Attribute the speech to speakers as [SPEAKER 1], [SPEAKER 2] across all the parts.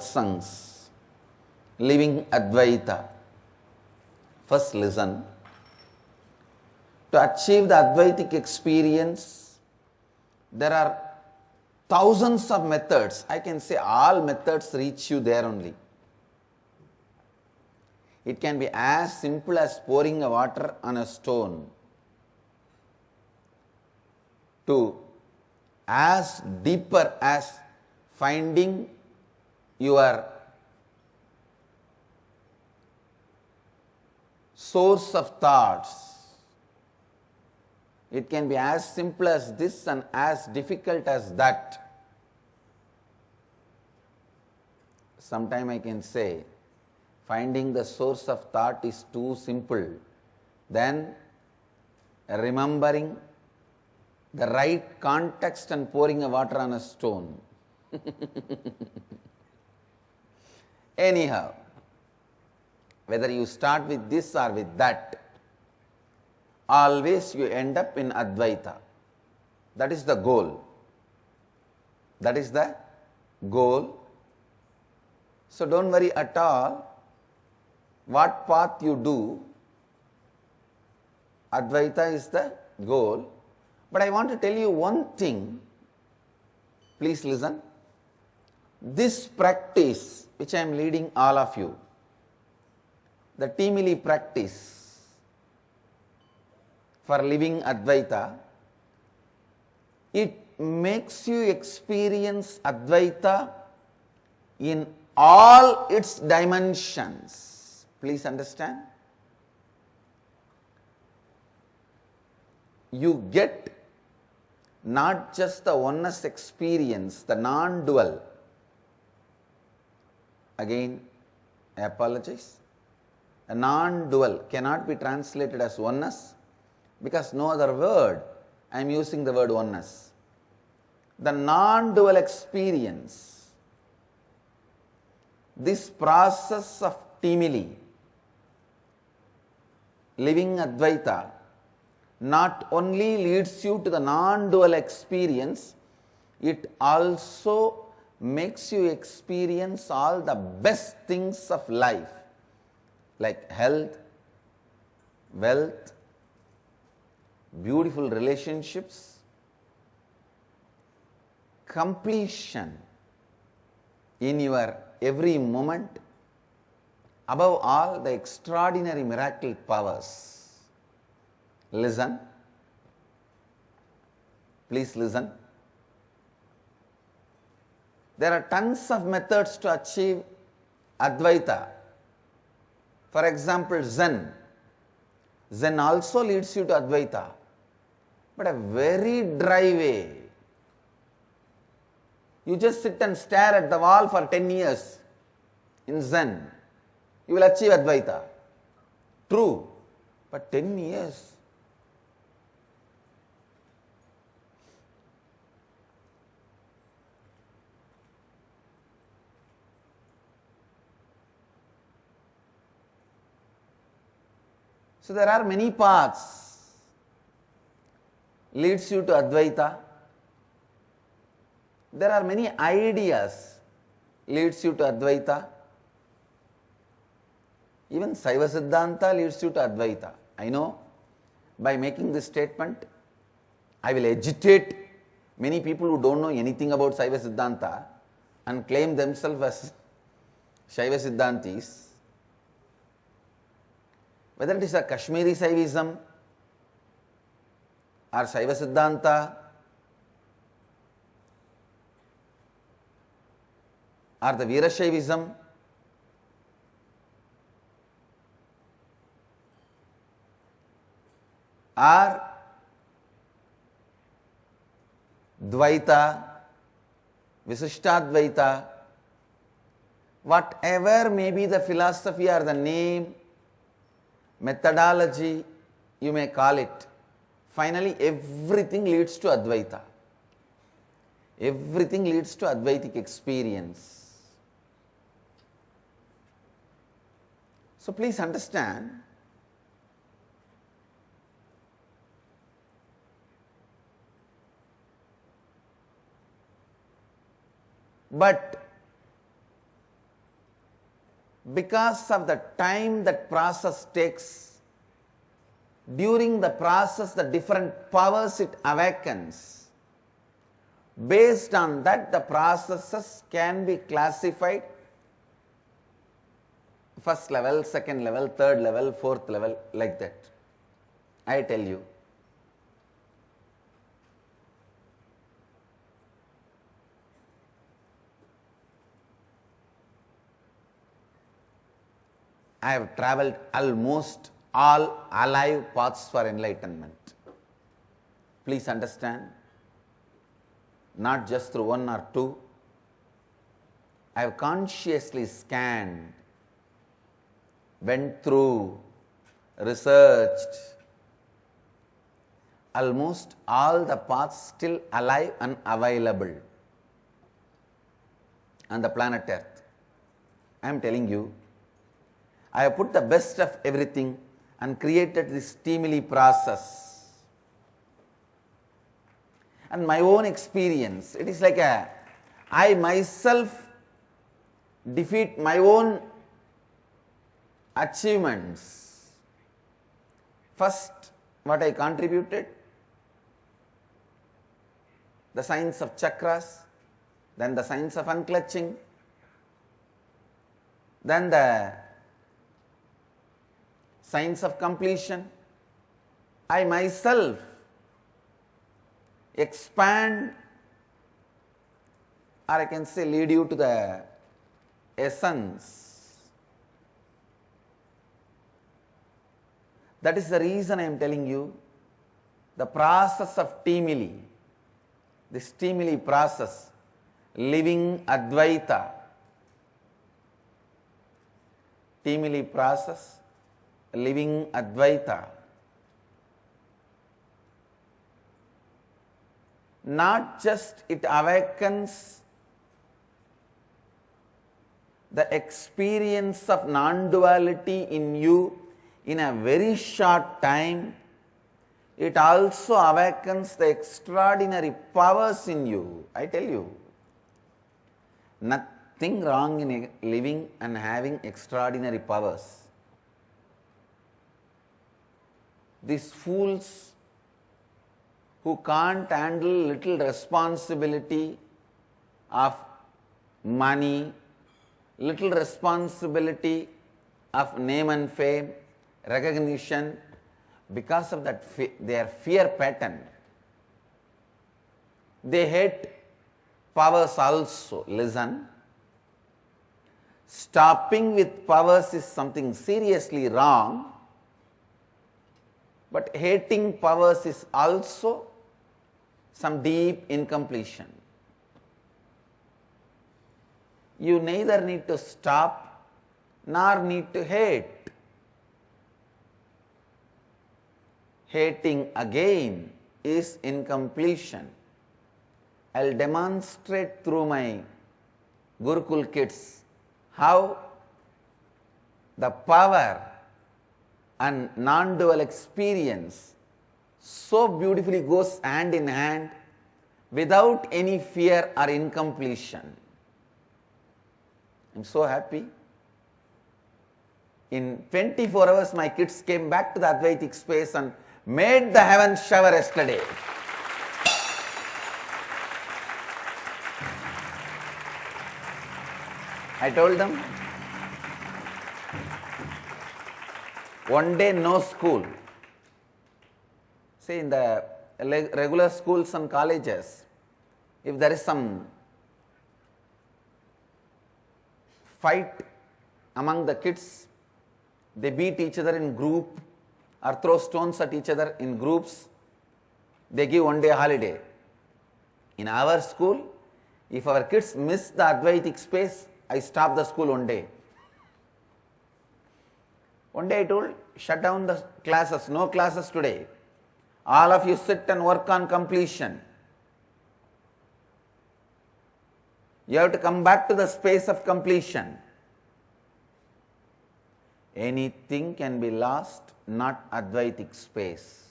[SPEAKER 1] Songs, living Advaita. First listen. To achieve the Advaitic experience, there are thousands of methods. I can say all methods reach you there only. It can be as simple as pouring a water on a stone, to as deeper as finding your source of thoughts. It can be as simple as this and as difficult as that. Sometime I can say finding the source of thought is too simple. Then remembering the right context and pouring a water on a stone. Anyhow, whether you start with this or with that, always you end up in Advaita. That is the goal. That is the goal. So don't worry at all what path you do. Advaita is the goal. But I want to tell you one thing. Please listen. This practice which I am leading all of you, the TEAMILY practice for living Advaita, it makes you experience Advaita in all its dimensions. Please understand. You get not just the oneness experience, the non-dual. Again, I apologize. A non-dual cannot be translated as oneness because no other word. I am using the word oneness. The non-dual experience, this process of TEAMILY, living Advaita, not only leads you to the non-dual experience, it also makes you experience all the best things of life, like health, wealth, beautiful relationships, completion in your every moment, above all the extraordinary miracle powers. Listen. Please listen. There are tons of methods to achieve Advaita. For example, Zen. Zen also leads you to Advaita, but a very dry way. You just sit and stare at the wall for 10 years in Zen. You will achieve Advaita. True, but 10 years. So there are many paths leads you to Advaita. There are many ideas leads you to Advaita. Even Saiva Siddhanta leads you to Advaita. I know by making this statement, I will agitate many people who don't know anything about Saiva Siddhanta and claim themselves as Shaiva Siddhantis. Whether it is a Kashmiri Saivism or Saiva Siddhanta or the Veerashaivism, or Dvaita, Visishtadvaita, whatever may be the philosophy or the name, methodology, you may call it. Finally, everything leads to Advaita. Everything leads to Advaitic experience. So please understand, but because of the time that process takes, during the process the different powers it awakens. Based on that, the processes can be classified first level, second level, third level, fourth level, like that. I tell you. I have travelled almost all alive paths for enlightenment. Please understand, not just through one or two. I have consciously scanned, went through, researched almost all the paths still alive and available on the planet Earth. I am telling you, I have put the best of everything and created this TEAMILY process. And my own experience, it is like I myself defeat my own achievements. First, what I contributed, the science of chakras, then the science of unclutching, then the science of completion. I myself expand, or I can say lead you to the essence. That is the reason I am telling you the process of TEAMILY, this TEAMILY process, living Advaita, TEAMILY process, living Advaita. Not just it awakens the experience of non-duality in you in a very short time, it also awakens the extraordinary powers in you. I tell you, nothing wrong in living and having extraordinary powers. These fools who can't handle little responsibility of money, little responsibility of name and fame, recognition, because of that their fear pattern, they hate powers also. Listen, stopping with powers is something seriously wrong, but hating powers is also some deep incompletion. You neither need to stop nor need to hate. Hating again is incompletion. I will demonstrate through my Gurukul kids how the power and non-dual experience so beautifully goes hand in hand without any fear or incompletion. I am so happy. In 24 hours, my kids came back to the Advaitic space and made the heaven shower yesterday. I told them, one day no school. See, in the regular schools and colleges, if there is some fight among the kids, they beat each other in group or throw stones at each other in groups, they give one day holiday. In our school, if our kids miss the Advaitic space, I stop the school one day. One day I told, shut down the classes, no classes today. All of you sit and work on completion. You have to come back to the space of completion. Anything can be lost, not Advaitic space.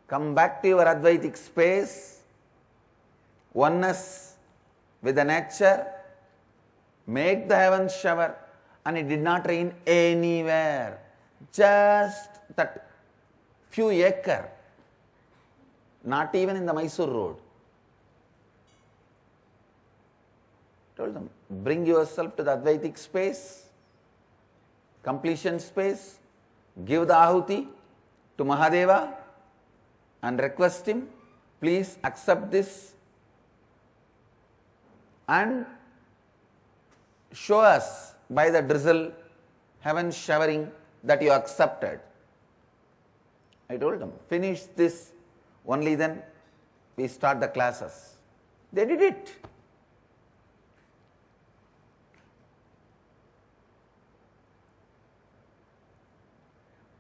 [SPEAKER 1] Come back to your Advaitic space, oneness with the nature, make the heavens shower, and it did not rain anywhere. Just that few acre, not even in the Mysore road. Told them, bring yourself to the Advaitic space, completion space, give the ahuti to Mahadeva and request him, please accept this and show us by the drizzle, heaven showering, that you accepted. I told them, finish this, only then we start the classes. They did it.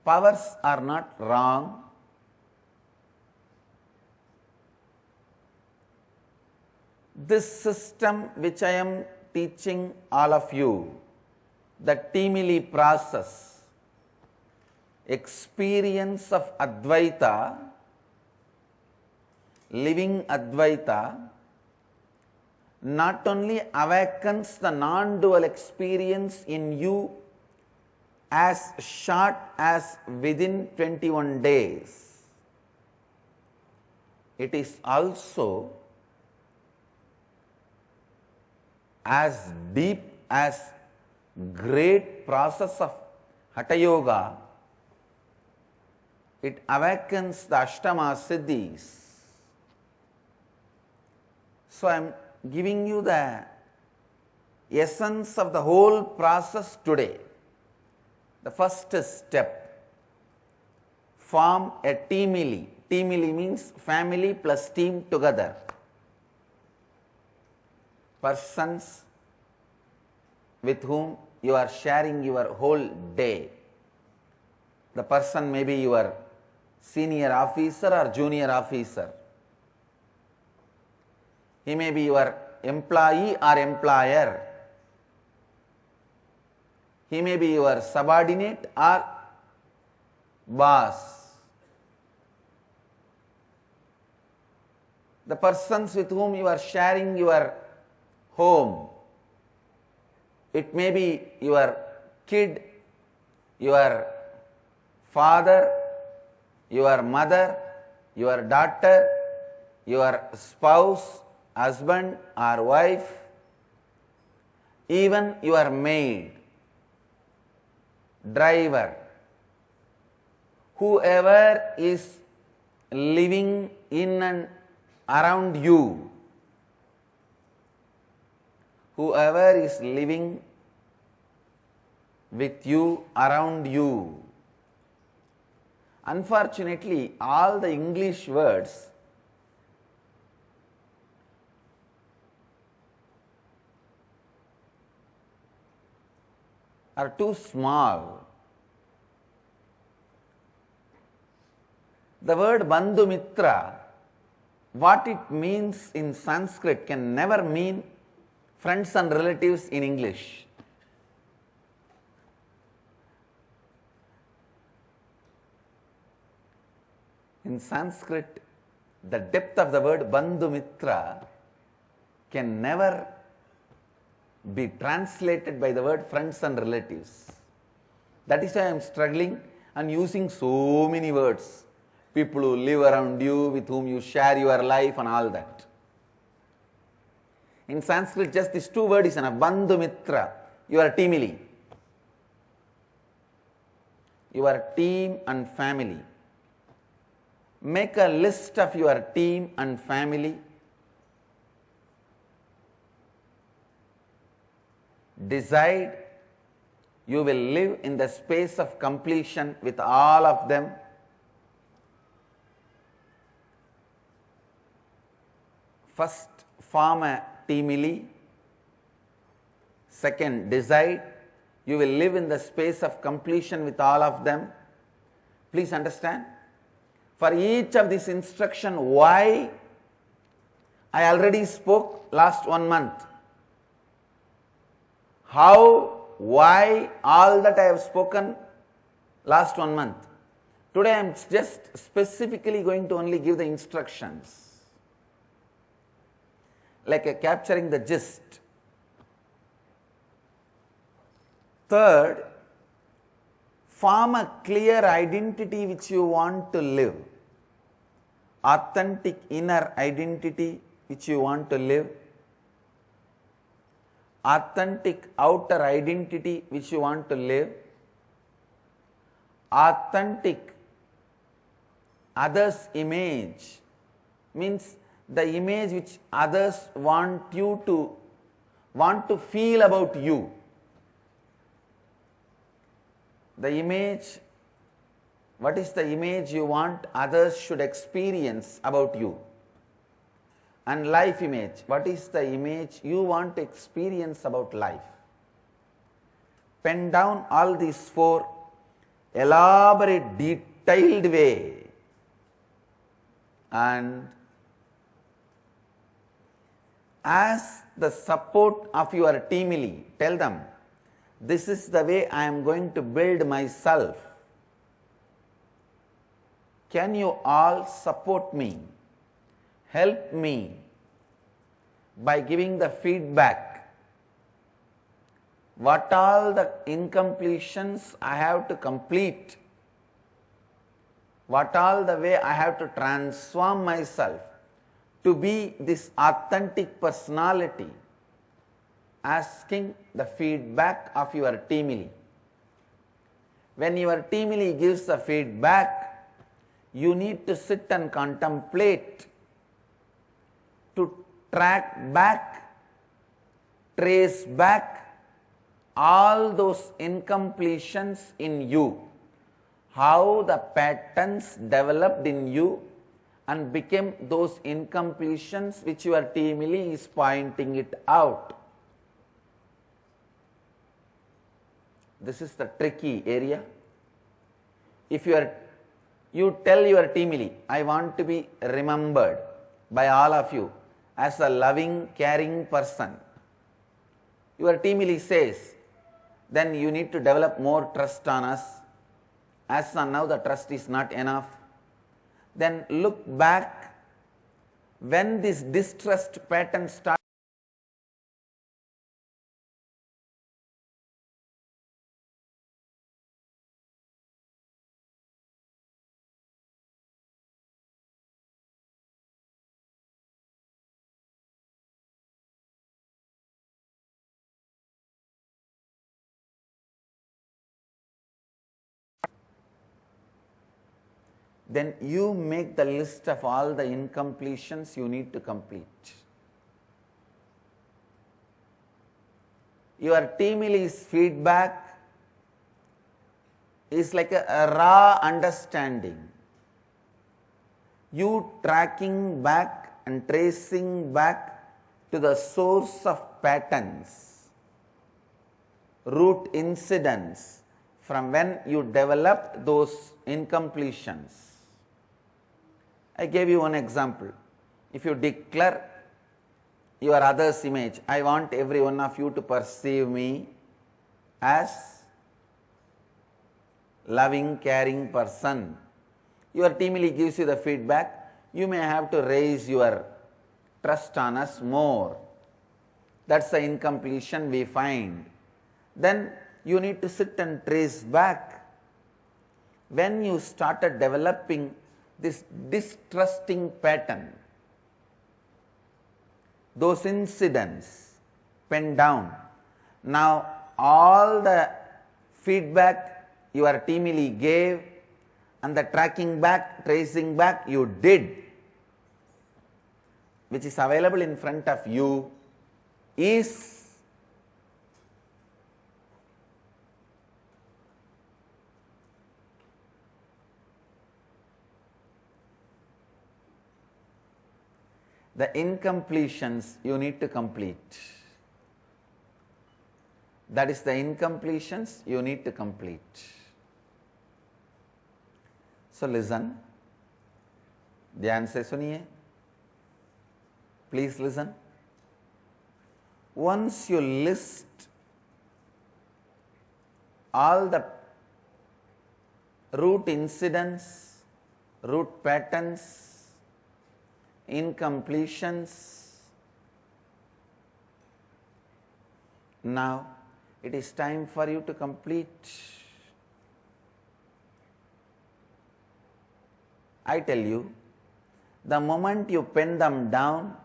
[SPEAKER 1] Powers are not wrong. This system which I am teaching all of you, the TEAMILY process, experience of Advaita, living Advaita, not only awakens the non-dual experience in you as short as within 21 days, it is also as deep as great process of Hatha Yoga. It awakens the Ashtama Siddhis. So I am giving you the essence of the whole process today. The first step, form a TEAMILY. TEAMILY means family plus team together. Persons with whom you are sharing your whole day. The person may be your senior officer or junior officer. He may be your employee or employer. He may be your subordinate or boss. The persons with whom you are sharing your home. It may be your kid, your father, your mother, your daughter, your spouse, husband or wife, even your maid, driver, whoever is living in and around you, whoever is living with you, around you. Unfortunately, all the English words are too small. The word Bandhu Mitra, what it means in Sanskrit can never mean friends and relatives in English. In Sanskrit, the depth of the word Bandhu Mitra can never be translated by the word friends and relatives. That is why I am struggling and using so many words. People who live around you, with whom you share your life and all that. In Sanskrit, just these two words is enough. Bandhu Mitra, your TEAMILY. Your team and family. Make a list of your team and family. Decide you will live in the space of completion with all of them. First, form a TEAMILY. Second, decide you will live in the space of completion with all of them. Please understand. For each of this instruction, why, I already spoke last 1 month. How, why, all that I have spoken last 1 month. Today I am just specifically going to only give the instructions. Like capturing the gist. Third, form a clear identity which you want to live. Authentic inner identity which you want to live. Authentic outer identity which you want to live. Authentic others' image means the image which others want to feel about you. The image, what is the image you want others should experience about you? And life image, what is the image you want to experience about life? Pen down all these four, elaborate, detailed way, and as the support of your TEAMILY, tell them, this is the way I am going to build myself. Can you all support me? Help me by giving the feedback. What all the incompletions I have to complete? What all the way I have to transform myself to be this authentic personality? Asking the feedback of your TEAMILY. When your TEAMILY gives the feedback, you need to sit and contemplate, to track back, trace back all those incompletions in you, how the patterns developed in you and became those incompletions which your TEAMILY is pointing it out. This is the tricky area. If you tell your TEAMILY, I want to be remembered by all of you as a loving, caring person. Your TEAMILY says, then you need to develop more trust on us. As of now, the trust is not enough. Then look back when this distrust pattern starts. Then you make the list of all the incompletions you need to complete. Your TEAMILY's feedback is like a raw understanding. You tracking back and tracing back to the source of patterns, root incidents from when you developed those incompletions. I gave you one example. If you declare your other's image, I want every one of you to perceive me as loving, caring person. Your TEAMILY gives you the feedback. You may have to raise your trust on us more. That's the incompletion we find. Then you need to sit and trace back. When you started developing this distrusting pattern, those incidents, pen down. Now all the feedback your TEAMILY gave and the tracking back, tracing back you did, which is available in front of you, is the incompletions you need to complete. That is the incompletions you need to complete. So listen. ध्यान से सुनिए. Please listen. Once you list all the root incidents, root patterns, incompletions, now it is time for you to complete. I tell you, the moment you pen them down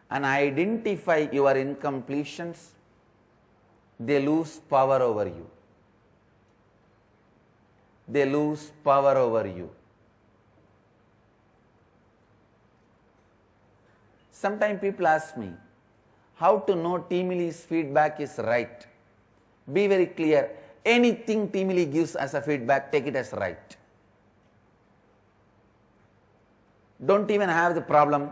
[SPEAKER 1] and identify your incompletions, they lose power over you. They lose power over you. Sometimes people ask me, how to know TEAMILY's feedback is right? Be very clear. Anything TEAMILY gives as a feedback, take it as right. Don't even have the problem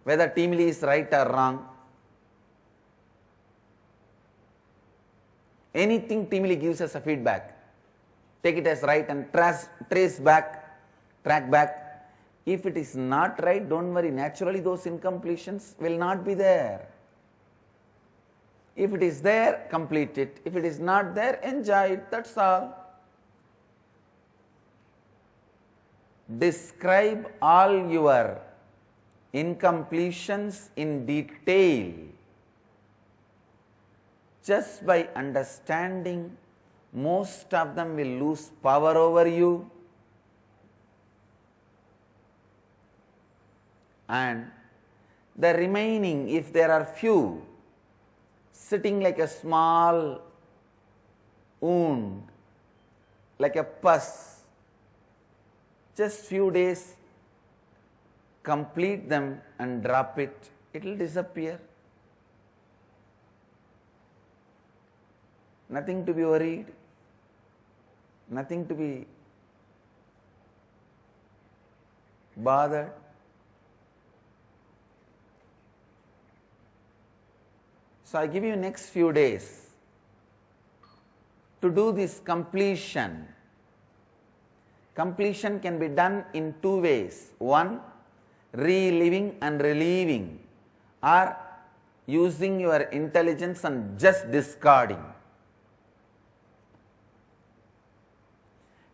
[SPEAKER 1] whether TEAMILY is right or wrong. Anything TEAMILY gives as a feedback, take it as right and track back. If it is not right, don't worry. Naturally, those incompletions will not be there. If it is there, complete it. If it is not there, enjoy it. That's all. Describe all your incompletions in detail. Just by understanding, most of them will lose power over you, and the remaining, if there are few, sitting like a small wound, like a pus, just few days, complete them and drop it, it will disappear. Nothing to be worried, nothing to be bothered. So I give you next few days to do this completion. Completion can be done in two ways. One, reliving and relieving, or using your intelligence and just discarding.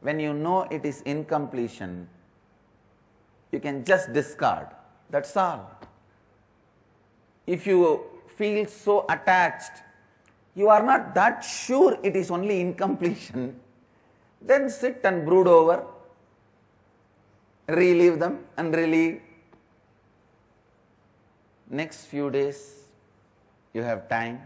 [SPEAKER 1] When you know it is incompletion, you can just discard. That's all. If you feel so attached, you are not that sure it is only incompletion, then sit and brood over, relive them and relieve. Next few days, you have time.